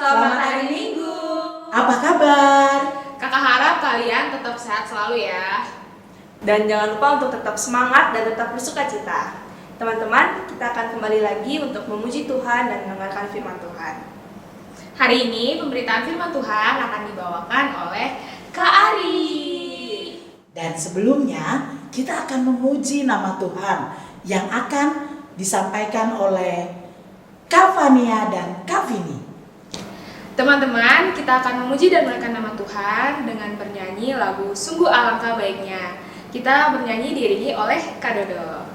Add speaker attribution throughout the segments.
Speaker 1: Selamat hari Minggu.
Speaker 2: Apa kabar?
Speaker 1: Kakak harap kalian tetap sehat selalu ya.
Speaker 3: Dan jangan lupa untuk tetap semangat dan tetap bersuka cita. Teman-teman, kita akan kembali lagi untuk memuji Tuhan dan mendengarkan firman Tuhan.
Speaker 1: Hari ini pemberitaan firman Tuhan akan dibawakan oleh Kak Ari.
Speaker 2: Dan sebelumnya kita akan memuji nama Tuhan yang akan disampaikan oleh Kak Fania dan Kak Vini.
Speaker 1: Teman-teman, kita akan memuji dan memuliakan nama Tuhan dengan bernyanyi lagu Sungguh Alangkah Baiknya. Kita bernyanyi diiringi oleh Kak Dodo.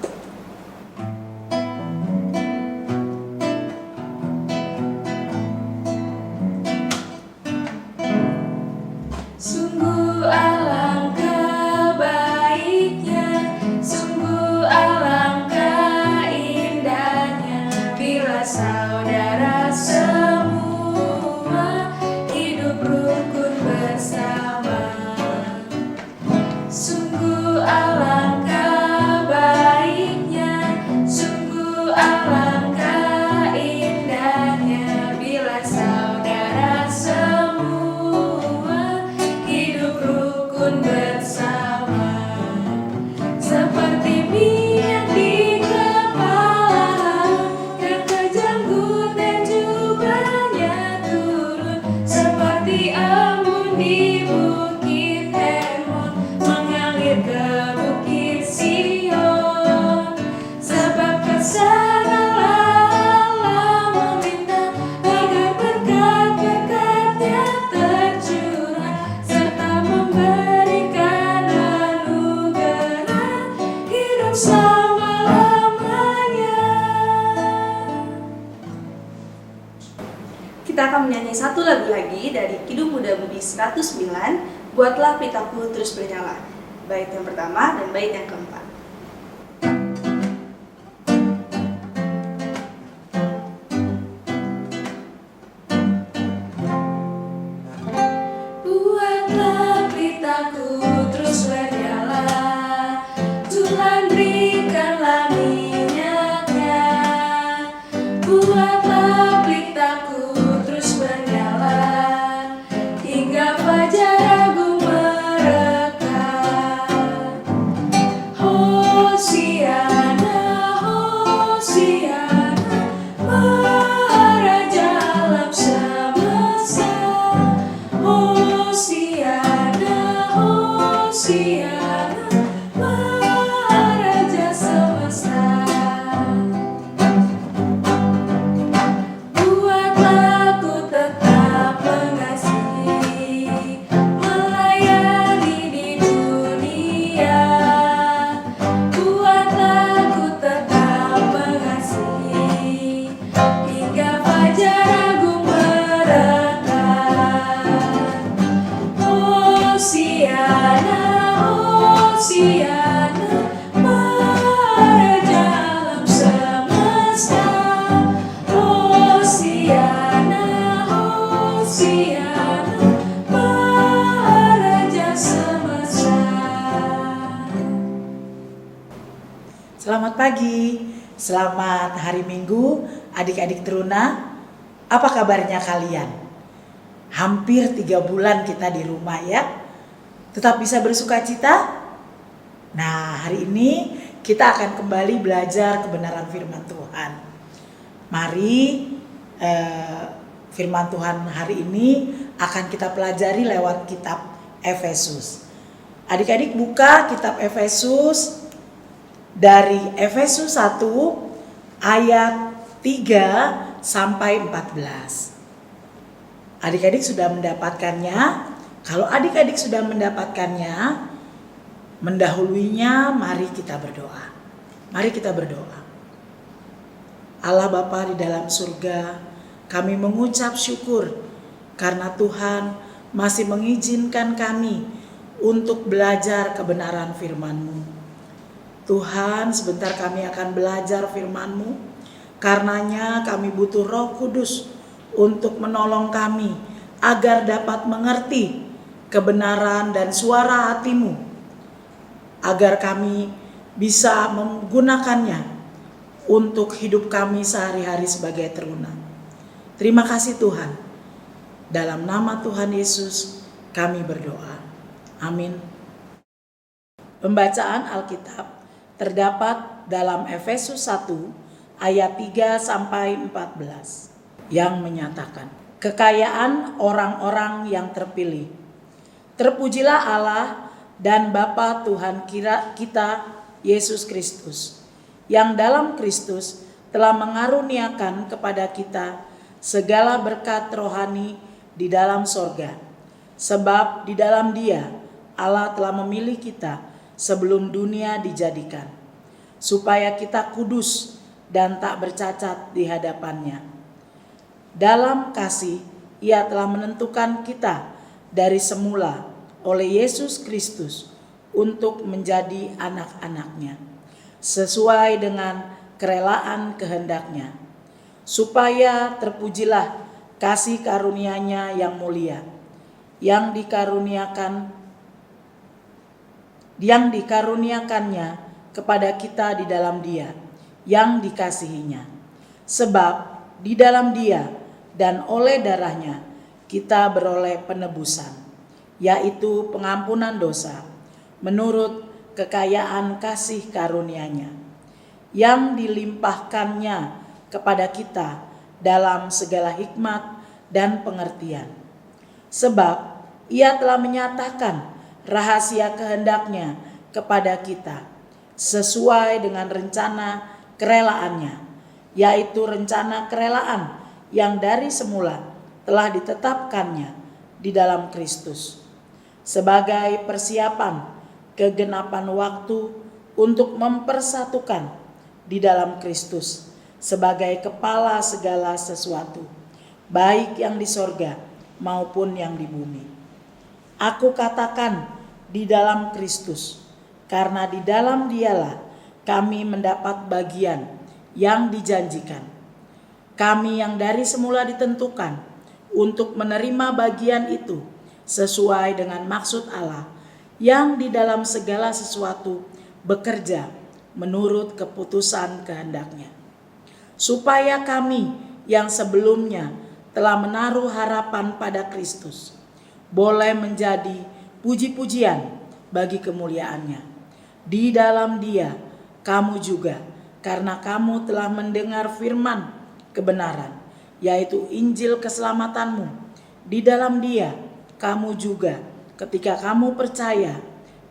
Speaker 1: Sungguh alangkah baiknya, sungguh alangkah indahnya bila saudara semua hidup rukun bersama. Sungguh alangkah baiknya, sungguh alangkah indahnya bila saudara semua hidup rukun bersama. Seperti minyak di kepala yang terjanggut dan jubahnya turun, seperti embun di bukit Hermon mengalir ke bukit Sion. Sebab kesanalah Allah meminta agar berkat-berkat-Nya tercurah serta memberikan anugerah hidup selama-lamanya.
Speaker 3: Kita akan menyanyi satu lagu lagi dari Kidung Muda Budi 109, Buatlah Pelitaku Terus Bernyala. Bait yang pertama dan bait yang keempat.
Speaker 1: Buatlah pelitaku terus bernyala, Tuhan berikanlah minyaknya. Buatlah pelitaku terus bernyala, hingga fajar agung merekah. Hosiana, Hosiana, Maharaja alam semesta. Hosiana, Hosiana, Maharaja semesta. Buatlah ku tetap mengasihi, melayani di dunia. Buatlah ku tetap mengasihi, hingga fajar agung merekah. Hosiana, Hosiana, Maharaja alam semesta. Hosiana, Hosiana, Maharaja semesta.
Speaker 2: Selamat pagi, selamat hari Minggu adik-adik teruna. Apa kabarnya kalian? Hampir 3 bulan kita di rumah ya. Tetap bisa bersuka cita? Nah, hari ini kita akan kembali belajar kebenaran firman Tuhan. Mari firman Tuhan hari ini akan kita pelajari lewat kitab Efesus. Adik-adik buka kitab Efesus dari Efesus 1 ayat 3 sampai 14. Adik-adik sudah mendapatkannya? Kalau adik-adik sudah mendapatkannya, mendahuluinya, mari kita berdoa. Mari kita berdoa. Allah Bapa di dalam surga, kami mengucap syukur karena Tuhan masih mengizinkan kami untuk belajar kebenaran firman-Mu. Tuhan, sebentar kami akan belajar firman-Mu. Karenanya kami butuh Roh Kudus untuk menolong kami agar dapat mengerti kebenaran dan suara hati-Mu, agar kami bisa menggunakannya untuk hidup kami sehari-hari sebagai teruna. Terima kasih Tuhan. Dalam nama Tuhan Yesus kami berdoa. Amin. Pembacaan Alkitab terdapat dalam Efesus 1 ayat 3 sampai 14 yang menyatakan, kekayaan orang-orang yang terpilih. Terpujilah Allah dan Bapa Tuhan kita Yesus Kristus, yang dalam Kristus telah mengaruniakan kepada kita segala berkat rohani di dalam sorga. Sebab di dalam Dia Allah telah memilih kita sebelum dunia dijadikan, supaya kita kudus dan tak bercacat di hadapannya. Dalam kasih Ia telah menentukan kita dari semula oleh Yesus Kristus untuk menjadi anak-anak-Nya, sesuai dengan kerelaan kehendak-Nya, supaya terpujilah kasih karunia-Nya yang mulia, yang dikaruniakannya kepada kita di dalam Dia yang dikasihinya. Sebab di dalam Dia dan oleh darah-Nya kita beroleh penebusan, yaitu pengampunan dosa, menurut kekayaan kasih karunia-Nya, yang dilimpahkannya kepada kita dalam segala hikmat dan pengertian. Sebab Ia telah menyatakan rahasia kehendak-Nya kepada kita, sesuai dengan rencana kerelaannya, yaitu rencana kerelaan yang dari semula telah ditetapkannya di dalam Kristus, sebagai persiapan kegenapan waktu untuk mempersatukan di dalam Kristus sebagai kepala segala sesuatu, baik yang di sorga maupun yang di bumi. Aku katakan di dalam Kristus, karena di dalam Dialah kami mendapat bagian yang dijanjikan. Kami yang dari semula ditentukan untuk menerima bagian itu sesuai dengan maksud Allah yang di dalam segala sesuatu bekerja menurut keputusan kehendak-Nya, supaya kami yang sebelumnya telah menaruh harapan pada Kristus boleh menjadi puji-pujian bagi kemuliaan-Nya. Di dalam Dia kamu juga, karena kamu telah mendengar firman kebenaran, yaitu Injil keselamatanmu. Di dalam Dia kamu juga, ketika kamu percaya,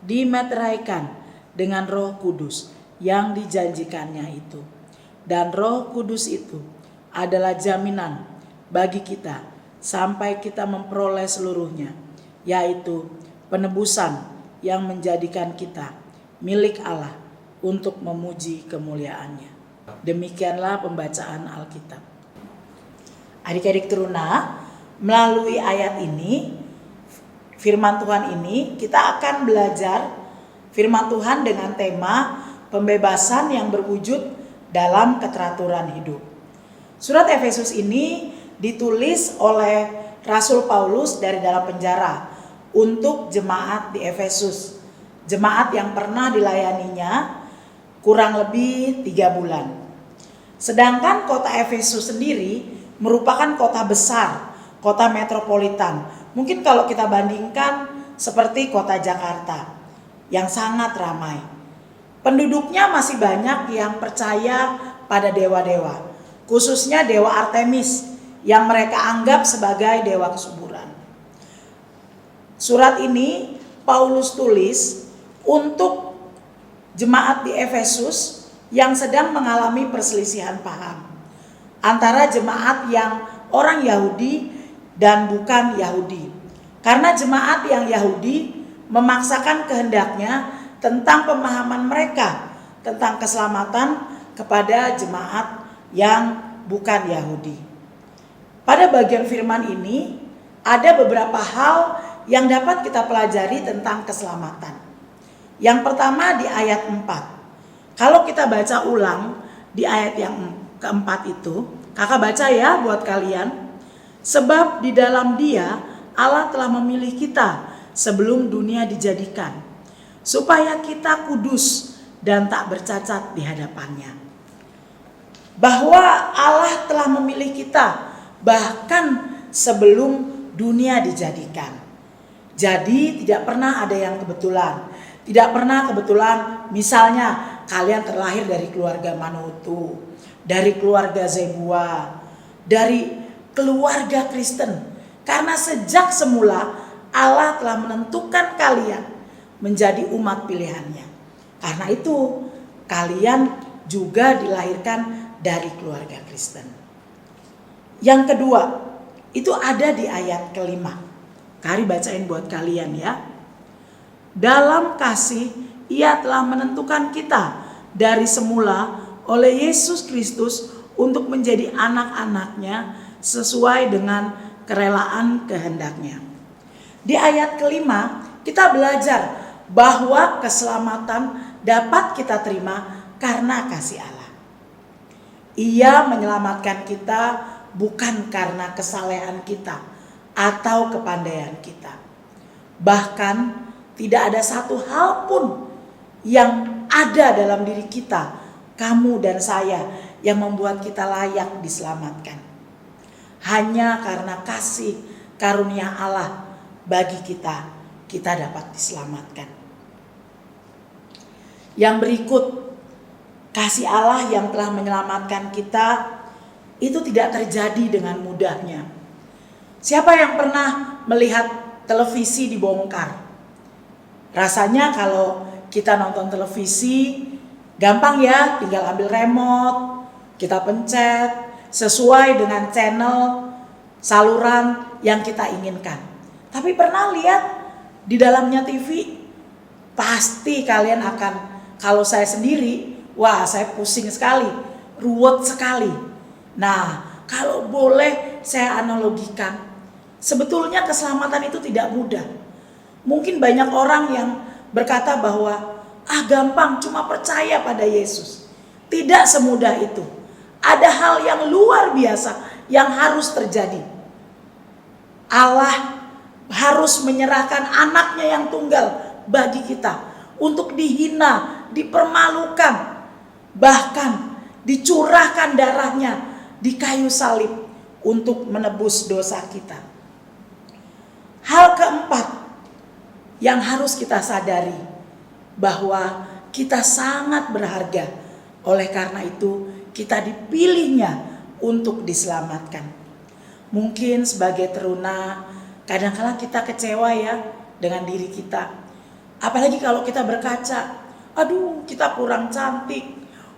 Speaker 2: dimeteraikan dengan Roh Kudus yang dijanjikannya itu. Dan Roh Kudus itu adalah jaminan bagi kita sampai kita memperoleh seluruhnya, yaitu penebusan yang menjadikan kita milik Allah untuk memuji kemuliaan-Nya. Demikianlah pembacaan Alkitab. Adik-adik teruna, melalui ayat ini, firman Tuhan ini, kita akan belajar firman Tuhan dengan tema pembebasan yang berwujud dalam keteraturan hidup. Surat Efesus ini ditulis oleh Rasul Paulus dari dalam penjara untuk jemaat di Efesus, jemaat yang pernah dilayaninya kurang lebih 3 bulan. Sedangkan kota Efesus sendiri merupakan kota besar, kota metropolitan. Mungkin kalau kita bandingkan seperti kota Jakarta yang sangat ramai. Penduduknya masih banyak yang percaya pada dewa-dewa, khususnya dewa Artemis yang mereka anggap sebagai dewa kesuburan. Surat ini Paulus tulis untuk jemaat di Efesus yang sedang mengalami perselisihan paham antara jemaat yang orang Yahudi dan bukan Yahudi. Karena jemaat yang Yahudi memaksakan kehendaknya tentang pemahaman mereka tentang keselamatan kepada jemaat yang bukan Yahudi. Pada bagian firman ini ada beberapa hal yang dapat kita pelajari tentang keselamatan. Yang pertama di ayat 4. Kalau kita baca ulang di ayat yang keempat itu, kakak baca ya buat kalian. Sebab di dalam Dia Allah telah memilih kita sebelum dunia dijadikan, supaya kita kudus dan tak bercacat di hadapannya. Bahwa Allah telah memilih kita bahkan sebelum dunia dijadikan. Jadi tidak pernah ada yang kebetulan. Tidak pernah kebetulan misalnya kalian terlahir dari keluarga Manutu, dari keluarga Zebua, dari keluarga Kristen. Karena sejak semula Allah telah menentukan kalian menjadi umat pilihannya. Karena itu kalian juga dilahirkan dari keluarga Kristen. Yang kedua, itu ada di ayat kelima. Kari bacain buat kalian ya. Dalam kasih Ia telah menentukan kita dari semula oleh Yesus Kristus untuk menjadi anak-anaknya sesuai dengan kerelaan kehendaknya. Di ayat kelima kita belajar bahwa keselamatan dapat kita terima karena kasih Allah. Ia menyelamatkan kita bukan karena kesalehan kita atau kepandaian kita. Bahkan tidak ada satu hal pun yang ada dalam diri kita, kamu dan saya, yang membuat kita layak diselamatkan. Hanya karena kasih karunia Allah bagi kita, kita dapat diselamatkan. Yang berikut, kasih Allah yang telah menyelamatkan kita itu tidak terjadi dengan mudahnya. Siapa yang pernah melihat televisi dibongkar? Rasanya kalau kita nonton televisi gampang ya, tinggal ambil remote, kita pencet sesuai dengan channel saluran yang kita inginkan. Tapi pernah lihat di dalamnya TV? Pasti kalian akan, kalau saya sendiri, wah saya pusing sekali, ruwet sekali. Nah, kalau boleh saya analogikan, sebetulnya keselamatan itu tidak mudah. Mungkin banyak orang yang berkata bahwa gampang, cuma percaya pada Yesus. Tidak semudah itu. Ada hal yang luar biasa yang harus terjadi. Allah harus menyerahkan anaknya yang tunggal bagi kita untuk dihina, dipermalukan, bahkan dicurahkan darahnya di kayu salib untuk menebus dosa kita. Hal keempat yang harus kita sadari, bahwa kita sangat berharga. Oleh karena itu kita dipilihnya untuk diselamatkan. Mungkin sebagai teruna kadang-kala kita kecewa ya dengan diri kita. Apalagi kalau kita berkaca, aduh kita kurang cantik,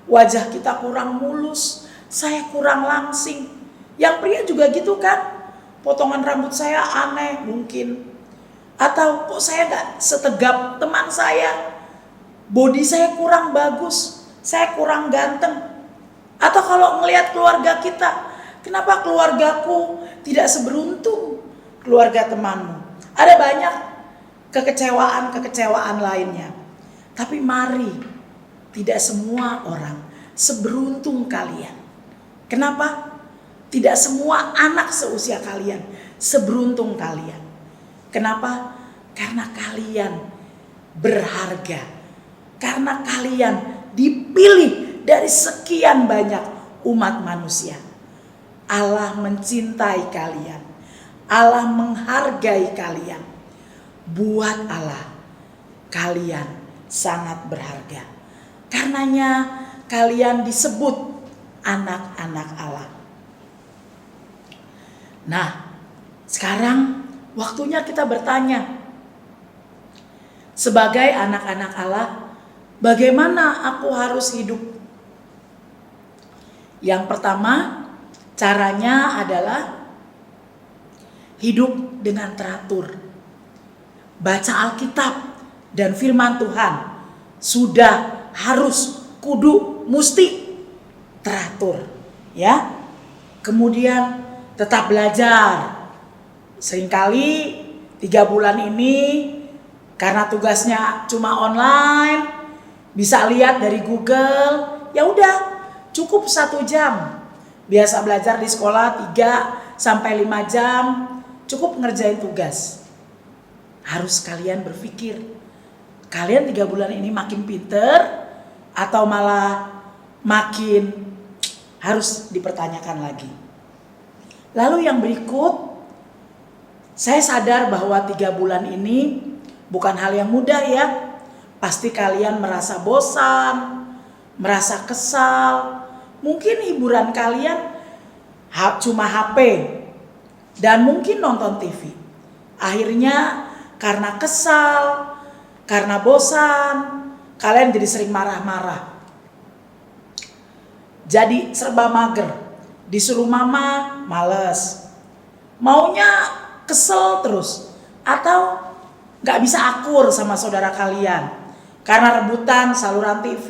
Speaker 2: wajah kita kurang mulus, saya kurang langsing. Yang pria juga gitu kan, potongan rambut saya aneh mungkin. Atau kok saya gak setegap teman saya, body saya kurang bagus, saya kurang ganteng. Atau kalau ngelihat keluarga kita, kenapa keluargaku tidak seberuntung keluarga temanmu. Ada banyak kekecewaan lainnya. Tapi mari, tidak semua orang seberuntung kalian. Kenapa? Tidak semua anak seusia kalian seberuntung kalian. Kenapa? Karena kalian berharga. Karena kalian dipilih dari sekian banyak umat manusia. Allah mencintai kalian. Allah menghargai kalian. Buat Allah, kalian sangat berharga. Karenanya kalian disebut anak-anak Allah. Nah, sekarang waktunya kita bertanya, sebagai anak-anak Allah, bagaimana aku harus hidup? Yang pertama, caranya adalah hidup dengan teratur. Baca Alkitab dan firman Tuhan sudah harus, kudu, mesti teratur, ya. Kemudian tetap belajar. Seringkali 3 bulan ini karena tugasnya cuma online, bisa lihat dari Google, ya udah cukup 1 jam. Biasa belajar di sekolah 3 sampai 5 jam, cukup ngerjain tugas. Harus kalian berpikir, kalian 3 bulan ini makin pinter atau malah makin harus dipertanyakan lagi. Lalu yang berikut, Saya sadar bahwa 3 bulan ini bukan hal yang mudah ya. Pasti kalian merasa bosan, merasa kesal. Mungkin hiburan kalian cuma HP dan mungkin nonton TV. Akhirnya karena kesal, karena bosan, kalian jadi sering marah-marah. Jadi serba mager. Disuruh mama, males. Maunya kesel terus. Atau gak bisa akur sama saudara kalian. Karena rebutan saluran TV.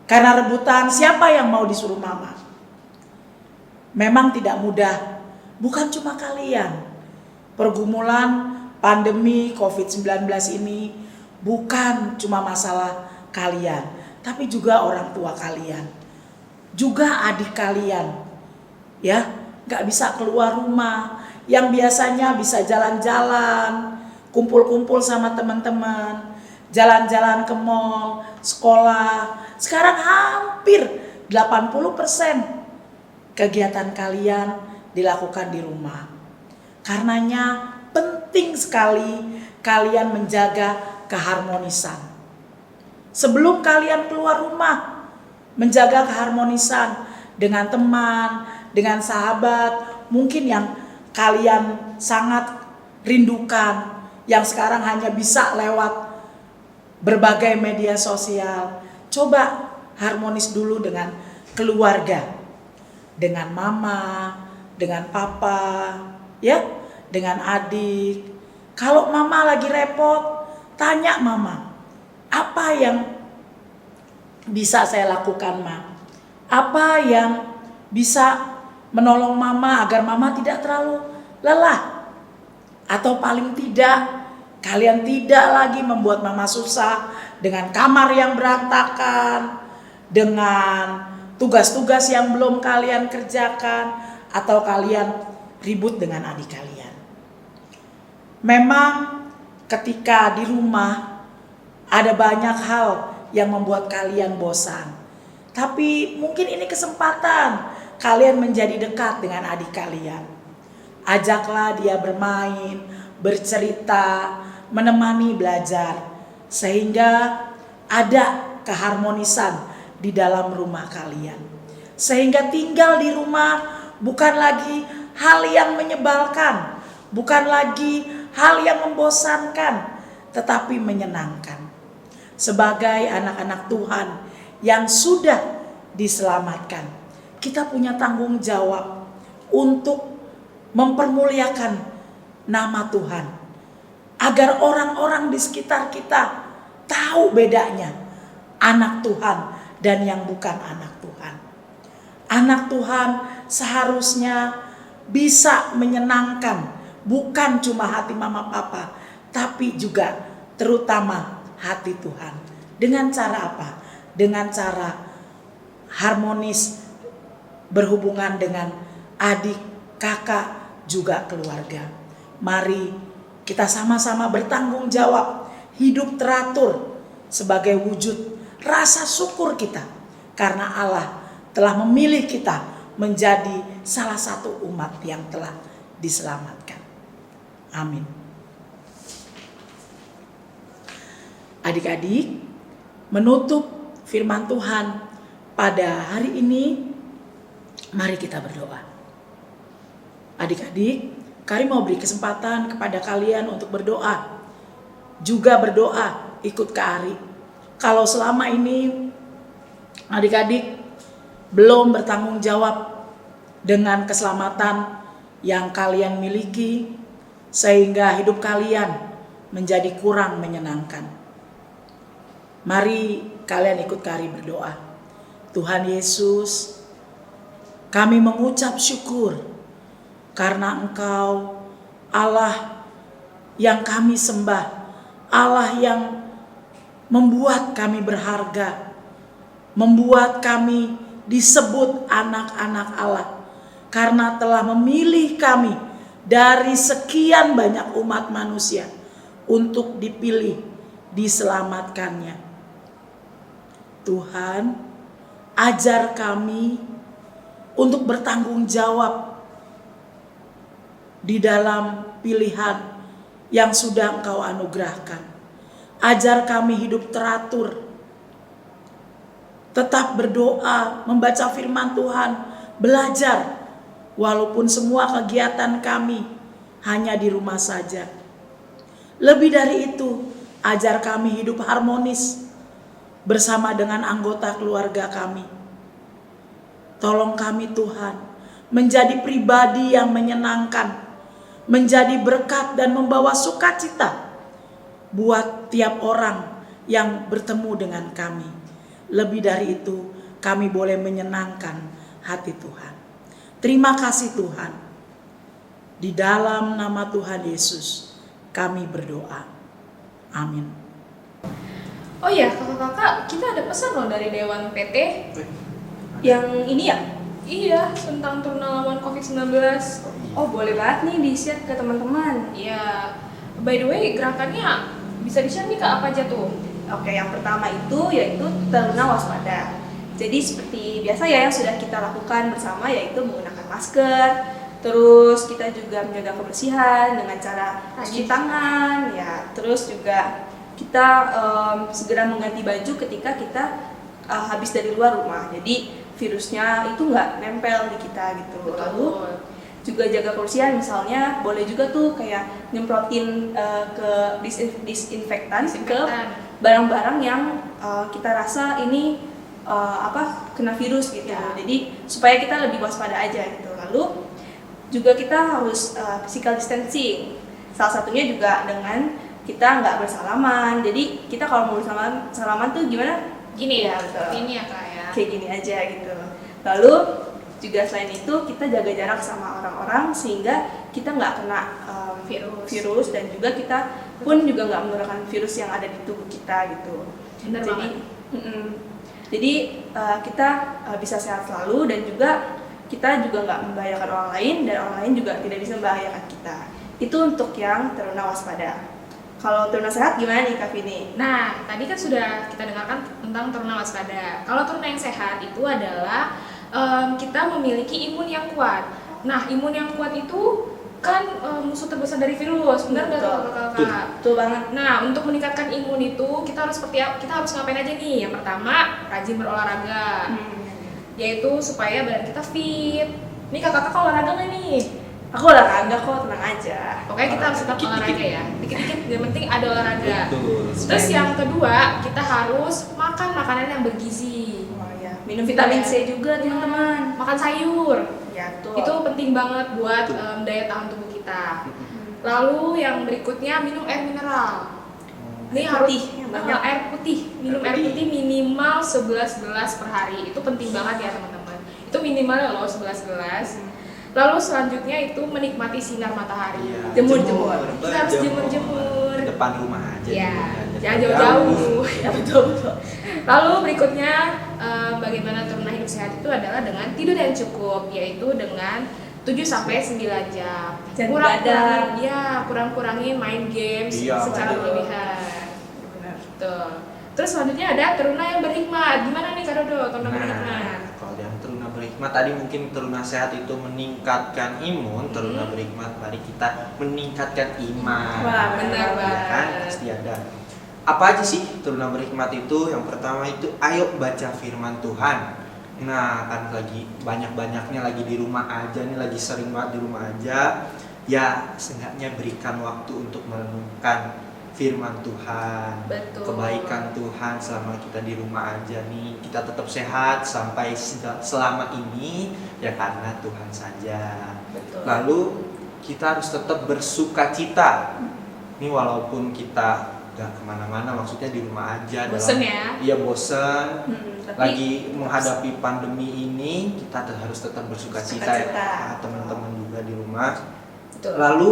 Speaker 2: Karena rebutan siapa yang mau disuruh mama. Memang tidak mudah. Bukan cuma kalian. Pergumulan pandemi COVID-19 ini bukan cuma masalah kalian. Tapi juga orang tua kalian. Juga adik kalian. Ya, gak bisa keluar rumah. Yang biasanya bisa jalan-jalan. Kumpul-kumpul sama teman-teman. Jalan-jalan ke mall, sekolah. Sekarang hampir 80% kegiatan kalian dilakukan di rumah. Karenanya penting sekali kalian menjaga keharmonisan. Sebelum kalian keluar rumah, menjaga keharmonisan dengan teman, dengan sahabat, mungkin yang kalian sangat rindukan, yang sekarang hanya bisa lewat berbagai media sosial. Coba harmonis dulu dengan keluarga, dengan mama, dengan papa, ya, dengan adik. Kalau mama lagi repot, tanya mama, apa yang bisa saya lakukan, Ma? Apa yang bisa menolong mama agar mama tidak terlalu lelah? Atau paling tidak kalian tidak lagi membuat mama susah dengan kamar yang berantakan, dengan tugas-tugas yang belum kalian kerjakan, atau kalian ribut dengan adik kalian. Memang ketika di rumah ada banyak hal yang membuat kalian bosan. Tapi mungkin ini kesempatan kalian menjadi dekat dengan adik kalian. Ajaklah dia bermain, bercerita, menemani belajar, sehingga ada keharmonisan di dalam rumah kalian. Sehingga tinggal di rumah bukan lagi hal yang menyebalkan, bukan lagi hal yang membosankan, tetapi menyenangkan. Sebagai anak-anak Tuhan yang sudah diselamatkan, kita punya tanggung jawab untuk mempermuliakan nama Tuhan. Agar orang-orang di sekitar kita tahu bedanya anak Tuhan dan yang bukan anak Tuhan. Anak Tuhan seharusnya bisa menyenangkan bukan cuma hati mama papa, tapi juga terutama hati Tuhan. Dengan cara apa? Dengan cara harmonis berhubungan dengan adik, kakak, juga keluarga. Mari kita sama-sama bertanggung jawab, hidup teratur sebagai wujud rasa syukur kita. Karena Allah telah memilih kita menjadi salah satu umat yang telah diselamatkan. Amin. Adik-adik, menutup firman Tuhan pada hari ini, mari kita berdoa. Adik-adik, kami mau beri kesempatan kepada kalian untuk berdoa. Juga berdoa ikut ke Ari. Kalau selama ini adik-adik belum bertanggung jawab dengan keselamatan yang kalian miliki, sehingga hidup kalian menjadi kurang menyenangkan. Mari kalian ikut ke Ari berdoa. Tuhan Yesus, kami mengucap syukur karena Engkau Allah yang kami sembah, Allah yang membuat kami berharga, membuat kami disebut anak-anak Allah, karena telah memilih kami dari sekian banyak umat manusia untuk dipilih, diselamatkannya. Tuhan, ajar kami untuk bertanggung jawab di dalam pilihan yang sudah Engkau anugerahkan. Ajar kami hidup teratur, tetap berdoa, membaca firman Tuhan, belajar, walaupun semua kegiatan kami hanya di rumah saja. Lebih dari itu, ajar kami hidup harmonis bersama dengan anggota keluarga kami. Tolong kami Tuhan, menjadi pribadi yang menyenangkan, menjadi berkat dan membawa sukacita buat tiap orang yang bertemu dengan kami. Lebih dari itu, kami boleh menyenangkan hati Tuhan. Terima kasih Tuhan. Di dalam nama Tuhan Yesus, kami berdoa. Amin.
Speaker 1: Oh ya, kakak-kakak, kita ada pesan loh dari Dewan PT.
Speaker 3: Yang ini ya?
Speaker 1: Iya, tentang turuna lawan COVID-19.
Speaker 3: Oh, boleh banget nih di-share ke teman-teman.
Speaker 1: Iya, by the way, gerakannya bisa di-share nih Kak, apa aja tuh?
Speaker 3: Oke, yang pertama itu yaitu taruna waspada. Jadi seperti biasa ya yang sudah kita lakukan bersama, yaitu menggunakan masker. Terus kita juga menjaga kebersihan dengan cara cuci tangan, ya. Terus juga kita segera mengganti baju ketika kita habis dari luar rumah. Jadi virusnya itu nggak nempel di kita gitu. Lalu juga jaga kebersihan, misalnya boleh juga tuh kayak nyemprotin ke disinfektan ke barang-barang yang kita rasa ini kena virus gitu.
Speaker 1: Ya.
Speaker 3: Jadi supaya kita lebih waspada aja gitu. Lalu juga kita harus physical distancing. Salah satunya juga dengan kita nggak bersalaman. Jadi kita kalau mau bersalaman tuh gimana?
Speaker 1: Gini ya,
Speaker 3: betul.
Speaker 1: ini ya Kak ya.
Speaker 3: Kayak gini aja gitu. Lalu juga selain itu kita jaga jarak sama orang-orang sehingga kita nggak kena virus dan juga kita pun juga nggak menularkan virus yang ada di tubuh kita gitu.
Speaker 1: Bener
Speaker 3: Jadi,
Speaker 1: banget.
Speaker 3: Jadi kita bisa sehat selalu dan juga kita juga nggak membahayakan orang lain dan orang lain juga tidak bisa membahayakan kita. Itu untuk yang taruna waspada. Kalau taruna sehat gimana nih Kak Vini?
Speaker 1: Nah, tadi kan sudah kita dengarkan tentang taruna waspada. Kalau taruna yang sehat itu adalah kita memiliki imun yang kuat. Nah, imun yang kuat itu kan musuh terbesar dari virus, benar nggak tuh kakak?
Speaker 3: Betul banget.
Speaker 1: Nah, untuk meningkatkan imun itu kita harus kita harus ngapain aja nih? Yang pertama, rajin berolahraga, yaitu supaya badan kita fit. Nih kakak olahraga nggak nih?
Speaker 3: Aku olahraga kok, tenang aja.
Speaker 1: Pokoknya kita harus tetap olahraga ya, dikit-dikit, yang penting ada olahraga.
Speaker 4: Betul.
Speaker 1: Terus yang kedua, kita harus makan makanan yang bergizi.
Speaker 3: Oh ya, minum vitamin C juga teman-teman.
Speaker 1: Makan sayur,
Speaker 3: Ya tuh.
Speaker 1: itu penting banget buat daya tahan tubuh kita. Lalu yang berikutnya, minum air mineral. Ini
Speaker 3: Air
Speaker 1: harus
Speaker 3: putih yang banyak.
Speaker 1: air putih, minum air putih minimal 11 gelas per hari. Itu penting banget ya teman-teman. Itu minimalnya loh 11 gelas. Lalu selanjutnya itu menikmati sinar matahari.
Speaker 4: Iya,
Speaker 3: Jemur-jemur.
Speaker 1: Kita harus jemur-jemur.
Speaker 4: Depan rumah aja.
Speaker 1: Ya,
Speaker 4: jemurnya,
Speaker 1: jangan jauh-jauh.
Speaker 3: Ya betul.
Speaker 1: Lalu berikutnya bagaimana taruna hidup sehat itu adalah dengan tidur yang cukup, yaitu dengan 7-9 jam.
Speaker 3: Jangan begadang.
Speaker 1: Kurang-kurangin main games
Speaker 4: Iya,
Speaker 1: secara
Speaker 4: betul.
Speaker 1: berlebihan.
Speaker 3: Benar.
Speaker 1: Tuh. Terus selanjutnya ada taruna yang berhikmat. Gimana nih Kak Dodo, taruna berhikmat?
Speaker 4: Kalau yang taruna berhikmat tadi mungkin taruna sehat itu meningkatkan imun, taruna berhikmat mari kita meningkatkan iman.
Speaker 3: Wah,
Speaker 1: benar
Speaker 4: Ya
Speaker 1: banget.
Speaker 4: kan? Pasti ada. Apa aja sih taruna berhikmat itu? Yang pertama itu ayo baca firman Tuhan. Nah, kan lagi banyak-banyaknya lagi di rumah aja nih, lagi sering banget di rumah aja. Ya, seenggaknya berikan waktu untuk merenungkan firman Tuhan,
Speaker 1: Betul.
Speaker 4: kebaikan Tuhan selama kita di rumah aja nih, kita tetap sehat sampai selama ini ya karena Tuhan saja.
Speaker 1: Betul.
Speaker 4: Lalu kita harus tetap bersuka cita. Ini walaupun kita gak kemana-mana, maksudnya di rumah aja.
Speaker 1: Bosen ya?
Speaker 4: Iya bosen.
Speaker 3: Tapi
Speaker 4: Lagi menghadapi pandemi ini kita harus tetap bersuka cita ya
Speaker 3: Bersukacita.
Speaker 4: teman-teman juga di rumah.
Speaker 1: Betul.
Speaker 4: Lalu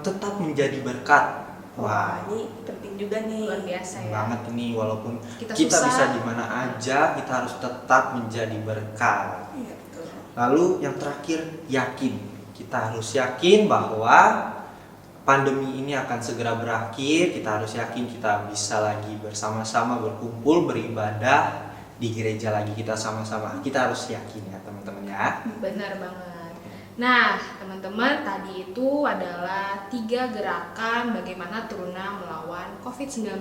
Speaker 4: tetap menjadi berkat.
Speaker 3: wah, ini penting juga nih.
Speaker 1: Luar biasa ya.
Speaker 4: Banget ini walaupun
Speaker 1: Kita
Speaker 4: kita
Speaker 1: susah.
Speaker 4: bisa di mana aja, kita harus tetap menjadi berkat.
Speaker 3: Iya, betul.
Speaker 4: Lalu yang terakhir yakin. Kita harus yakin bahwa pandemi ini akan segera berakhir. Kita harus yakin kita bisa lagi bersama-sama berkumpul beribadah di gereja lagi kita sama-sama. Kita harus yakin ya teman-teman ya.
Speaker 1: Benar banget. Nah, teman-teman, tadi itu adalah 3 gerakan bagaimana Teruna melawan COVID-19.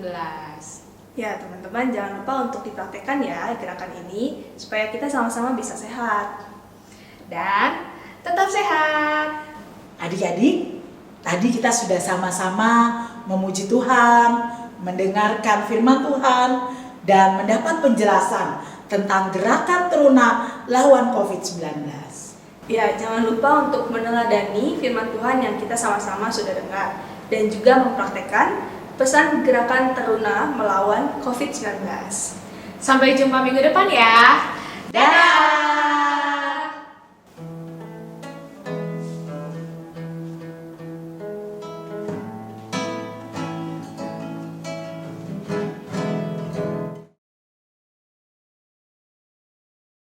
Speaker 3: Ya, teman-teman jangan lupa untuk dipraktekkan ya gerakan ini supaya kita sama-sama bisa sehat.
Speaker 1: Dan tetap sehat.
Speaker 2: Adik-adik, tadi kita sudah sama-sama memuji Tuhan, mendengarkan firman Tuhan, dan mendapat penjelasan tentang gerakan Teruna lawan COVID-19.
Speaker 3: Ya, jangan lupa untuk meneladani firman Tuhan yang kita sama-sama sudah dengar dan juga mempraktekkan pesan gerakan Teruna melawan COVID-19.
Speaker 1: Sampai jumpa minggu depan ya.
Speaker 2: Dadah!